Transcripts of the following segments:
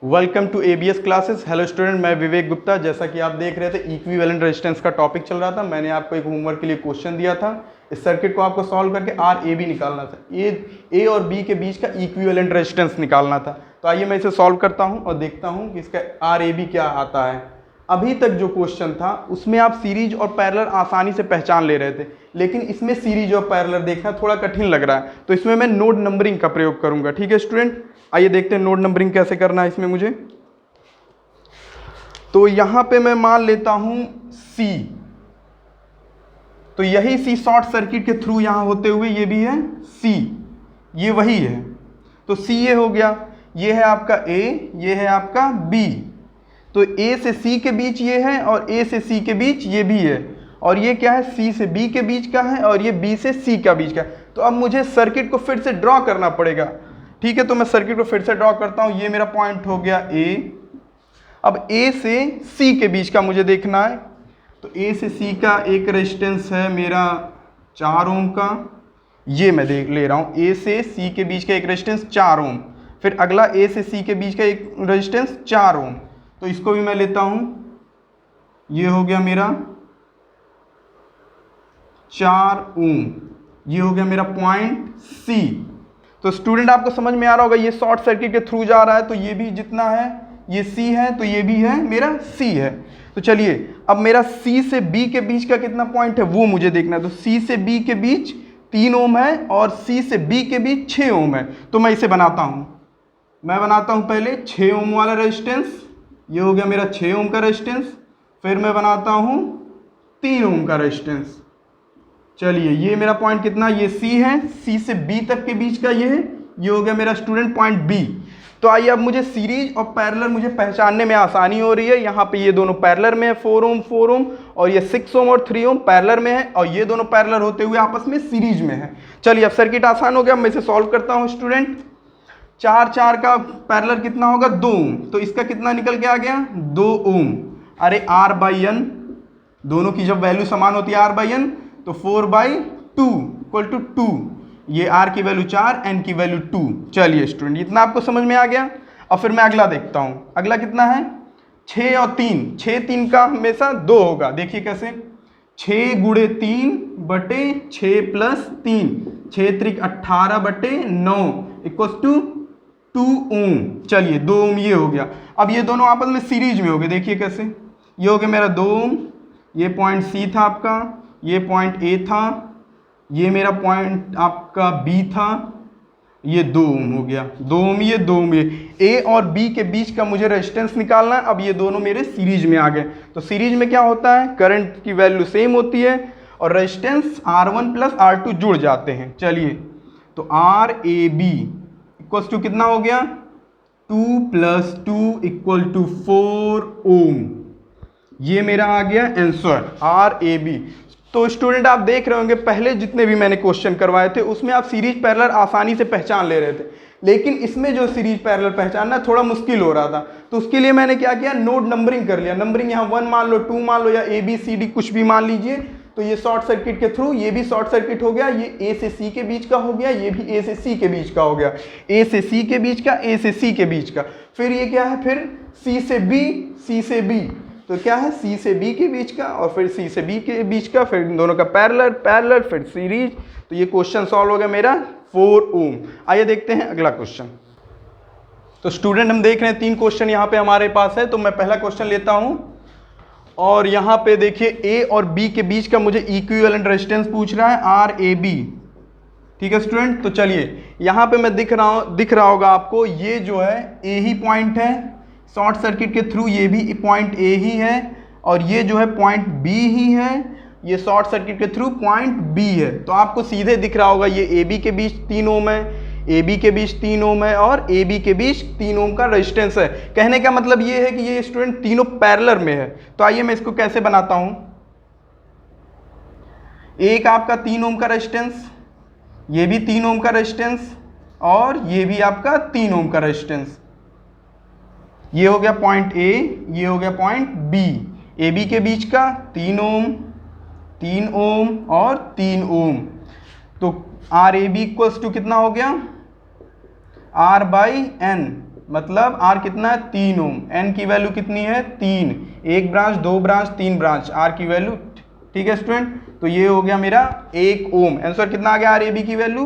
Welcome to ABS classes. Hello student, मैं विवेक गुप्ता। जैसा कि आप देख रहे थे इक्विवेलेंट रेजिस्टेंस का टॉपिक चल रहा था। मैंने आपको एक होमवर्क के लिए क्वेश्चन दिया था। इस सर्किट को आपको सॉल्व करके आर ए बी निकालना था। ए और बी के बीच का इक्विवेलेंट रेजिस्टेंस निकालना था। तो आइए मैं इसे सॉल्व करता हूँ और देखता हूँ कि इसका आर ए बी क्या आता है। अभी तक जो क्वेश्चन था उसमें आप सीरीज और पैरेलल आसानी से पहचान ले रहे थे, लेकिन इसमें सीरीज और पैरेलल देखना थोड़ा कठिन लग रहा है। तो इसमें मैं नोड नंबरिंग का प्रयोग करूंगा। ठीक है स्टूडेंट, आइए देखते हैं नोड नंबरिंग कैसे करना है इसमें मुझे। तो यहां पे मैं मान लेता हूं C, तो यही C शॉर्ट सर्किट के थ्रू यहां होते हुए ये भी है C, ये वही है। तो C ये हो गया, ये है आपका A, ये है आपका B। तो A से C के बीच ये है और A से C के बीच ये भी है, और ये क्या है C से B के बीच का है और ये B से C का बीच का है। तो अब मुझे सर्किट को फिर से ड्रॉ करना पड़ेगा। ठीक है, तो मैं सर्किट को फिर से ड्रॉ करता हूं। ये मेरा पॉइंट हो गया A। अब A से C के बीच का मुझे देखना है। तो A से C का एक रेजिस्टेंस है मेरा 4 ओम का, ये मैं देख ले रहा हूँ। A से C के बीच का एक रेजिस्टेंस 4 ओम। फिर अगला A से C के बीच का एक रेजिस्टेंस 4 ओम, तो इसको भी मैं लेता हूँ। ये हो गया मेरा 4 ओम, ये हो गया मेरा पॉइंट C। तो स्टूडेंट आपको समझ में आ रहा होगा, ये शॉर्ट सर्किट के थ्रू जा रहा है, तो ये भी जितना है ये C है, तो ये भी है मेरा C है। तो चलिए अब मेरा C से B के बीच का कितना पॉइंट है वो मुझे देखना है। तो C से B के बीच 3 ओम है और C से B के बीच 6 ओम है। तो मैं इसे बनाता हूँ। मैं बनाता हूँ पहले 6 ओम वाला रेजिस्टेंस, ये हो गया मेरा 6 ओम का रेजिस्टेंस। फिर मैं बनाता हूँ 3 ओम का रेजिस्टेंस। चलिए ये मेरा पॉइंट कितना, ये C है, C से B तक के बीच का ये है, ये हो गया मेरा स्टूडेंट पॉइंट B। तो आइए अब मुझे सीरीज और पैरेलल मुझे पहचानने में आसानी हो रही है। यहाँ पे ये दोनों पैरेलल में है 4 ओम 4 ओम, और ये 6 ओम और 3 ओम पैरेलल में है, और ये दोनों पैरेलल होते हुए आपस में सीरीज में है। चलिए अब सर्किट आसान हो गया, मैं इसे सॉल्व करता हूँ स्टूडेंट। 4 4 का पैरेलल कितना होगा 2 ओम, तो इसका कितना निकल के आ गया 2 ओम। अरे R/N, दोनों की जब वैल्यू समान होती है R/N, तो 4/2 इक्वल टू 2। ये R की वैल्यू 4, N की वैल्यू 2। चलिए स्टूडेंट इतना आपको समझ में आ गया। अब फिर मैं अगला देखता हूँ। अगला कितना है 6 और 3, 6 3 का हमेशा 2 होगा। देखिए कैसे, 6 गुणे 3 बटे 6 प्लस 3, 6 त्रिक 18 बटे 9 इक्वल टू 2 ओम। चलिए 2 ओम ये हो गया। अब ये दोनों आपस में सीरीज में हो गए। देखिए कैसे, ये हो गया मेरा 2 ओम, ये पॉइंट C था आपका, ये पॉइंट A था, ये मेरा पॉइंट आपका B था, ये 2 ओम हो गया। 2 ओम ये 2 ओम ये। A और B के बीच का मुझे रेजिस्टेंस निकालना है। अब ये दोनों मेरे सीरीज में आ गए। तो सीरीज में क्या होता है, करंट की वैल्यू सेम होती है और रेजिस्टेंस R1 प्लस R2 जुड़ जाते हैं। चलिए तो RAB इक्वल्स टू कितना हो गया 2 + 2 = 4 ओम। ये मेरा आ गया आंसर RAB। तो स्टूडेंट आप देख रहे होंगे पहले जितने भी मैंने क्वेश्चन करवाए थे उसमें आप सीरीज पैरेलल आसानी से पहचान ले रहे थे, लेकिन इसमें जो सीरीज पैरेलल पहचानना थोड़ा मुश्किल हो रहा था। तो उसके लिए मैंने क्या किया, नोड नंबरिंग कर लिया। नंबरिंग यहाँ 1 मान लो, 2 मान लो, या ABCD कुछ भी मान लीजिए। तो ये शॉर्ट सर्किट के थ्रू ये भी शॉर्ट सर्किट हो गया, ये A से C के बीच का हो गया, ये भी A से C के बीच का हो गया, A से C के बीच का, A से C के बीच का। फिर ये क्या है, फिर C से B, C से B, तो क्या है C से B के बीच का, और फिर C से B के बीच का, फिर इन दोनों का पैरेलल पैरेलल, फिर सीरीज। तो ये क्वेश्चन सॉल्व हो गया मेरा 4 ओम। आइए देखते हैं अगला क्वेश्चन। तो स्टूडेंट हम देख रहे हैं 3 क्वेश्चन यहाँ पे हमारे पास है। तो मैं पहला क्वेश्चन लेता हूँ, और यहाँ पे देखिए A और B के बीच का मुझे इक्विवेलेंट रेजिस्टेंस पूछ रहा है RAB। ठीक है स्टूडेंट, तो चलिए यहाँ पे मैं दिख रहा होगा आपको, ये जो है A ही पॉइंट है शॉर्ट सर्किट के थ्रू, ये भी पॉइंट A ही है, और ये जो है पॉइंट B ही है, ये शॉर्ट सर्किट के थ्रू पॉइंट B है। तो आपको सीधे दिख रहा होगा ये AB के बीच 3 ओम है, AB के बीच 3 ओम है, और AB के बीच 3 ओम का रेजिस्टेंस है। कहने का मतलब ये है कि ये स्टूडेंट तीनों पैरेलल में है। तो आइए मैं इसको कैसे बनाता हूँ। एक आपका 3 ओम का रेजिस्टेंस, ये भी 3 ओम का रेजिस्टेंस, और ये भी आपका 3 ओम का रेजिस्टेंस। ये हो गया पॉइंट A, ये हो गया पॉइंट B। AB के बीच का 3 ओम, 3 ओम और 3 ओम। तो RAB इक्वल्स टू कितना हो गया R/N, मतलब R कितना है 3 ओम, N की वैल्यू कितनी है 3, एक ब्रांच, दो ब्रांच, तीन ब्रांच, R की वैल्यू, ठीक है स्टूडेंट। तो ये हो गया मेरा 1 ओम। आंसर कितना आ गया RAB की वैल्यू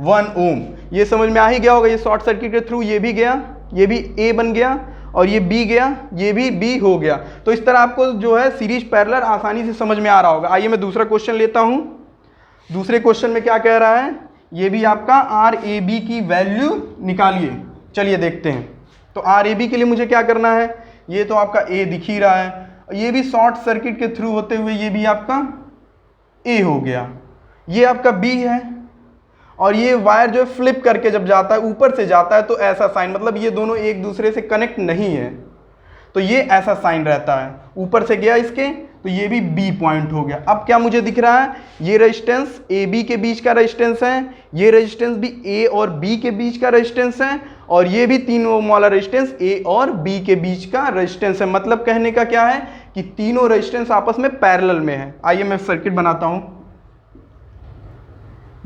1 ओम। ये समझ में आ ही गया होगा, ये शॉर्ट सर्किट के थ्रू ये भी गया, ये भी A बन गया और ये B गया, ये भी B हो गया। तो इस तरह आपको जो है सीरीज पैरेलल आसानी से समझ में आ रहा होगा। आइए मैं दूसरा क्वेश्चन लेता हूं। दूसरे क्वेश्चन में क्या कह रहा है, ये भी आपका RAB की वैल्यू निकालिए। चलिए देखते हैं। तो RAB के लिए मुझे क्या करना है, ये तो आपका A दिख ही रहा है, ये भी शॉर्ट सर्किट के थ्रू होते हुए ये भी आपका A हो गया, ये आपका B है, और ये वायर जो है फ्लिप करके जब जाता है ऊपर से जाता है तो ऐसा साइन, मतलब ये दोनों एक दूसरे से कनेक्ट नहीं है, तो ये ऐसा साइन रहता है, ऊपर से गया इसके, तो ये भी B पॉइंट हो गया। अब क्या मुझे दिख रहा है, ये रेजिस्टेंस AB के बीच का रेजिस्टेंस है, ये रेजिस्टेंस भी A और B के बीच का रेजिस्टेंस है, और ये भी 3 ओम वाला रेजिस्टेंस A और B के बीच का रेजिस्टेंस है। मतलब कहने का क्या है कि तीनों रेजिस्टेंस आपस में पैरेलल में है। आइए मैं सर्किट बनाता हूं।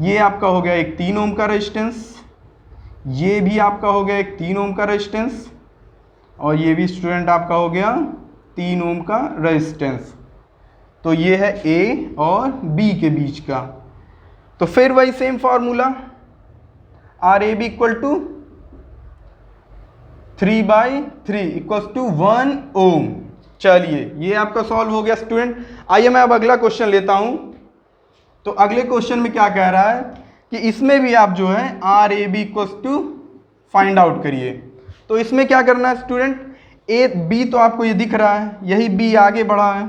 ये आपका हो गया एक 3 ओम का रेजिस्टेंस, ये भी आपका हो गया एक 3 ओम का रेजिस्टेंस, और ये भी स्टूडेंट आपका हो गया 3 ओम का रेजिस्टेंस। तो ये है A और B के बीच का। तो फिर वही same formula, RAB equal to 3/3 equals to 1 ohm. चलिए ये आपका सॉल्व हो गया स्टूडेंट। आइए मैं अब अगला क्वेश्चन लेता हूं। तो अगले क्वेश्चन में क्या कह रहा है कि इसमें भी आप जो है RAB equals to find out करिए। तो इसमें क्या करना है स्टूडेंट, B तो आपको ये दिख रहा है, यही B आगे बढ़ा है,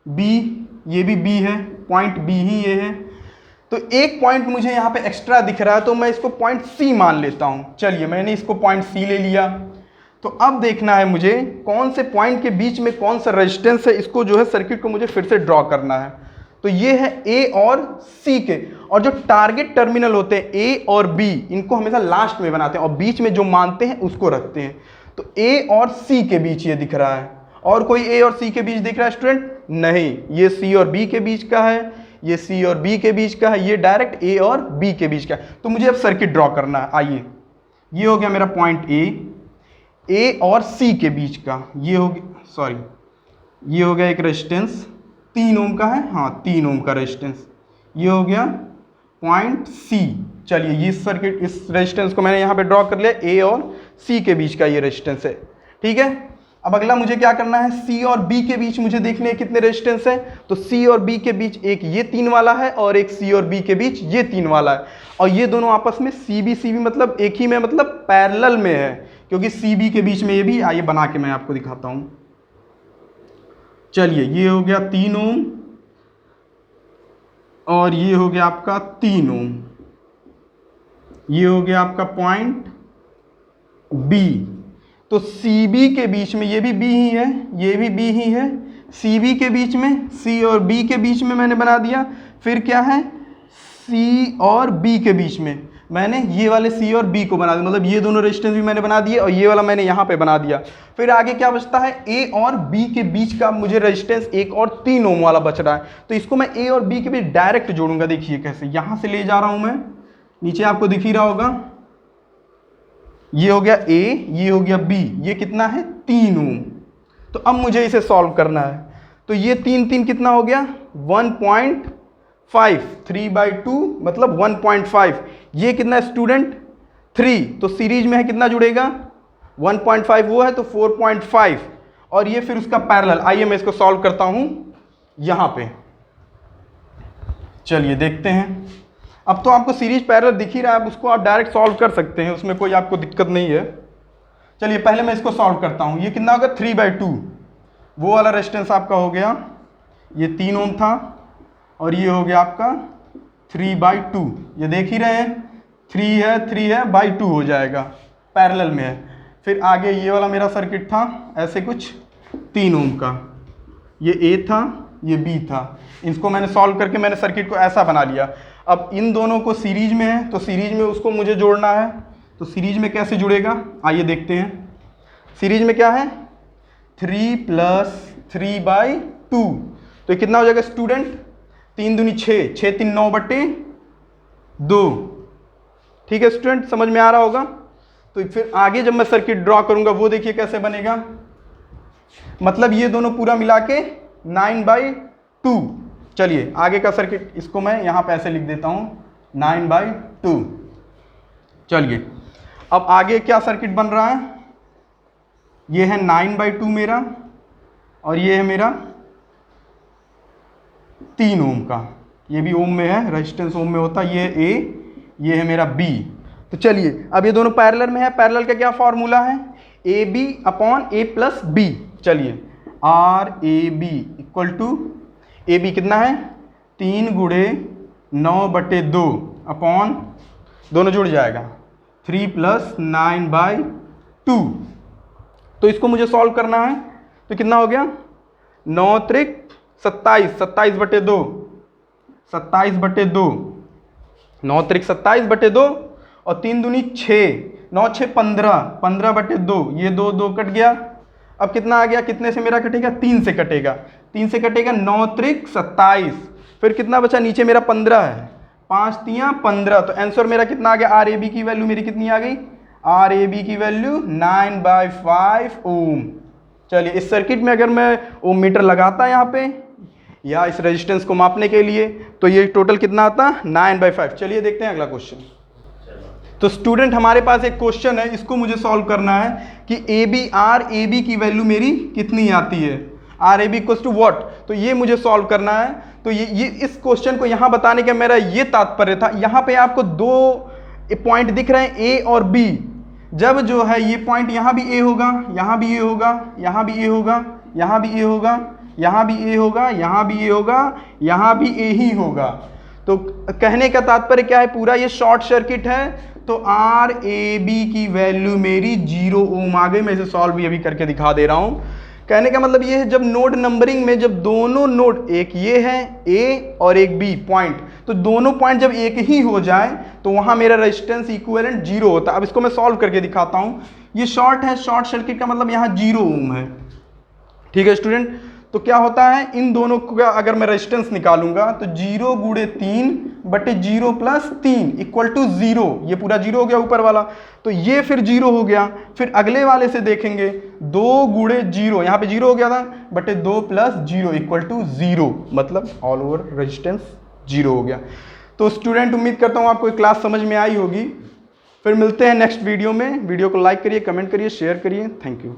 B, ये भी B है, पॉइंट B ही ये है। तो एक पॉइंट मुझे यहाँ पे एक्स्ट्रा दिख रहा है, तो मैं इसको पॉइंट C मान लेता हूँ। चलिए मैंने इसको पॉइंट C ले लिया। तो अब देखना है मुझे कौन से पॉइंट के बीच में कौन सा रेजिस्टेंस है, इसको जो है सर्किट को मुझे फिर से ड्रॉ करना है। तो ये है A और C के, और जो टारगेट टर्मिनल होते हैं A और B, इनको हमेशा लास्ट में बनाते हैं और बीच में जो मानते हैं उसको रखते हैं। तो A और C के बीच ये दिख रहा है, और कोई A और C के बीच दिख रहा है स्टूडेंट? नहीं, ये C और B के बीच का है, ये C और B के बीच का है, ये डायरेक्ट A और B के बीच का है। तो मुझे अब सर्किट ड्रॉ करना है। आइए, ये हो गया मेरा पॉइंट A और C के बीच का, ये हो गया, सॉरी, ये हो गया एक रेजिस्टेंस 3 ओम का है, हाँ 3 ओम का रेजिस्टेंस, ये हो गया पॉइंट C। चलिए ये सर्किट, इस रेजिस्टेंस को मैंने यहाँ पे ड्रॉ कर लिया, A और C के बीच का ये रेजिस्टेंस है, ठीक है। अब अगला मुझे क्या करना है, C और B के बीच मुझे देखने हैं कितने रेजिस्टेंस है। तो C और B के बीच एक ये 3 वाला है और एक C और B के बीच ये 3 वाला है, और ये दोनों आपस में CB मतलब एक ही में, मतलब पैरेलल में है, क्योंकि CB के बीच में ये भी। आइए बना के मैं आपको दिखाता हूं। चलिए ये हो गया 3 ओम और ये हो गया आपका 3 ओम, ये हो गया आपका पॉइंट B। तो CB के बीच में ये भी B ही है, ये भी B ही है, CB के बीच में, C और B के बीच में मैंने बना दिया। फिर क्या है, C और B के बीच में मैंने ये वाले C और B को बना दिया, मतलब ये दोनों रेजिस्टेंस भी मैंने बना दिए और ये वाला मैंने यहाँ पे बना दिया। फिर आगे क्या बचता है, A और B के बीच का मुझे रेजिस्टेंस 1 और 3 ओम वाला बच रहा है। तो इसको मैं A और B के बीच डायरेक्ट जोड़ूंगा। देखिए कैसे, यहाँ से ले जा रहा हूँ मैं, नीचे आपको दिख ही रहा होगा, ये हो गया A, ये हो गया B, ये कितना है 3 ओम। तो अब मुझे इसे सॉल्व करना है। तो ये 3 कितना हो गया 1.5, 3/2 मतलब 1.5। ये कितना स्टूडेंट 3, तो सीरीज में है कितना जुड़ेगा 1.5 वो है, तो 4.5, और ये फिर उसका पैरेलल। आइए मैं इसको सॉल्व करता हूं यहां पे। चलिए देखते हैं। अब तो आपको सीरीज पैरेलल दिख ही रहा है, उसको आप डायरेक्ट सॉल्व कर सकते हैं, उसमें कोई आपको दिक्कत नहीं है। चलिए पहले मैं इसको सॉल्व करता हूं। ये कितना होगा 3/2, वो वाला रेजिस्टेंस आपका हो गया, ये 3 ओम था, और ये हो गया आपका 3/2। ये देख ही रहे हैं 3 है बाई 2 हो जाएगा, पैरेलल में है। फिर आगे ये वाला मेरा सर्किट था ऐसे कुछ 3 ओम का, ये A था, ये B था। इसको मैंने सॉल्व करके मैंने सर्किट को ऐसा बना लिया। अब इन दोनों को सीरीज में है, तो सीरीज में उसको मुझे जोड़ना है। तो सीरीज में कैसे जुड़ेगा, आइए देखते हैं। सीरीज में क्या है 3 + 3/2, तो ये कितना हो जाएगा स्टूडेंट 3 दूनी 6, 6 3 9/2। ठीक है स्टूडेंट, समझ में आ रहा होगा। तो फिर आगे जब मैं सर्किट ड्रॉ करूंगा वो देखिए कैसे बनेगा, मतलब ये दोनों पूरा मिला के 9/2। चलिए आगे का सर्किट इसको मैं यहाँ पे ऐसे लिख देता हूँ 9/2। चलिए अब आगे क्या सर्किट बन रहा है, ये है 9/2 मेरा और ये है मेरा 3 ओम का, ये भी ओम में है, रेजिस्टेंस ओम में होता है, ये A, ये है मेरा B। तो चलिए अब ये दोनों पैरेलल में है, पैरेलल का क्या फॉर्मूला है, AB/A+B। चलिए RAB इक्वल टू AB कितना है 3 × 9/2 अपॉन दोनों जुड़ जाएगा 3 + 9/2। तो इसको मुझे सॉल्व करना है, तो कितना हो गया 9 त्रिक 27, 27/2, 27/2, 9 त्रिक 27/2 और 3 दूनी 6, 9 6 15, 15/2, ये 2 2 कट गया। अब कितना आ गया, कितने से मेरा कटेगा, 3 से कटेगा, 3 से कटेगा 9 त्रिक 27, फिर कितना बचा नीचे मेरा 15 है, 5 3 15। तो आंसर मेरा कितना आ गया, RAB की वैल्यू मेरी कितनी आ गई, RAB की वैल्यू 9/5 ओम। चलिए इस सर्किट में अगर मैं ओम मीटर लगाता यहाँ पे या इस रेजिस्टेंस को मापने के लिए, तो ये टोटल कितना आता, 9/5। चलिए देखते हैं अगला क्वेश्चन। तो स्टूडेंट हमारे पास एक क्वेश्चन है, इसको मुझे सॉल्व करना है कि RAB की वैल्यू मेरी कितनी आती है, RAB इक्वल्स टू व्हाट। तो ये मुझे सॉल्व करना है। तो ये इस क्वेश्चन को यहाँ बताने का मेरा ये तात्पर्य था, यहाँ पे आपको 2 पॉइंट दिख रहे हैं A और B। जब जो है ये पॉइंट यहाँ भी A होगा, यहाँ भी A होगा, यहाँ भी A होगा, यहाँ भी A होगा, यहाँ भी A होगा, यहाँ भी A होगा, यहाँ भी A ही होगा। तो कहने का तात्पर्य क्या है, पूरा ये शॉर्ट सर्किट है। तो RAB की वैल्यू मेरी 0 ओम आ गई। मैं इसे सॉल्व भी अभी करके दिखा दे रहा हूँ। कहने का मतलब ये है, जब नोड नंबरिंग में जब दोनों नोड, एक ये है A और एक B पॉइंट, तो दोनों पॉइंट जब एक ही हो जाए तो वहां मेरा रेजिस्टेंस इक्विवेलेंट 0 होता है। अब इसको मैं सॉल्व करके दिखाता हूं। ये शॉर्ट है, शॉर्ट सर्किट का मतलब यहाँ 0 ओम है। ठीक है स्टूडेंट, तो क्या होता है, इन दोनों का अगर मैं रेजिस्टेंस निकालूंगा तो 0 × 3/0 + 3 इक्वल टू 0। ये पूरा 0 हो गया ऊपर वाला, तो ये फिर 0 हो गया। फिर अगले वाले से देखेंगे 2 × 0, यहाँ पे 0 हो गया था, बटे 2 + 0 इक्वल टू 0, मतलब ऑल ओवर रेजिस्टेंस 0 हो गया। तो स्टूडेंट उम्मीद करता हूँ आपको क्लास समझ में आई होगी। फिर मिलते हैं नेक्स्ट वीडियो में। वीडियो को लाइक करिए, कमेंट करिए, शेयर करिए। Thank you.